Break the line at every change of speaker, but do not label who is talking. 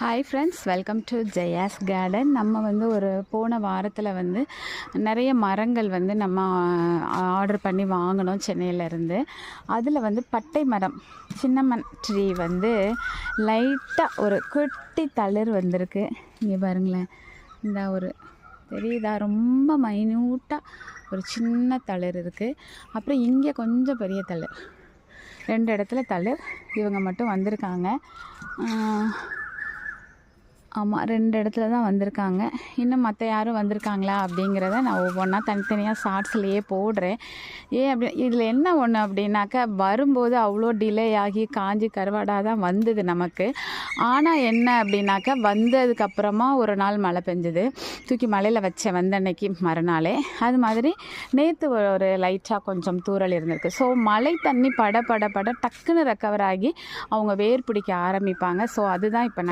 Hi friends, welcome to Jaya's garden. நம்ம ஒரு போன வாரத்தில் நிறைய மரங்கள் நம்ம ஆர்டர் பண்ணி வாங்கினோம் சென்னையிலேருந்து. அதில் பட்டை மரம், சின்னமன் ட்ரீ லைட்டாக ஒரு குட்டி தளிர் வந்திருக்கு. இங்கே பாருங்களேன், இந்த தெரியுதா, ரொம்ப மைன்யூட்டாக ஒரு சின்ன தளிர் இருக்குது. அப்புறம் இங்கே கொஞ்சம் பெரிய தளிர், 2 இடத்துல தளிர். இவங்க மட்டும் வந்திருக்காங்க. ஆமாம், 2 இடத்துல தான் வந்திருக்காங்க. இன்னும் மற்ற யாரும் வந்திருக்காங்களா அப்படிங்கிறத நான் ஒவ்வொன்றா தனித்தனியாக ஷார்ட்ஸ்லேயே போடுறேன். இதில் என்ன ஒன்று அப்படின்னாக்கா, வரும்போது அவ்வளோ டிலே ஆகி காஞ்சி கருவாடாக தான் வந்தது நமக்கு. ஆனால் என்ன அப்படின்னாக்கா, வந்ததுக்கப்புறமா ஒரு நாள் மழை பெஞ்சுது. தூக்கி மழையில் வச்சேன் வந்தன்னைக்கு மறுநாளே. அது மாதிரி நேற்று ஒரு லைட்டாக கொஞ்சம் தூறல் இருந்திருக்கு. ஸோ மழை தண்ணி பட பட பட டக்குன்னு ரெக்கவர் ஆகி அவங்க வேர் பிடிக்க ஆரம்பிப்பாங்க. ஸோ அதுதான் இப்போ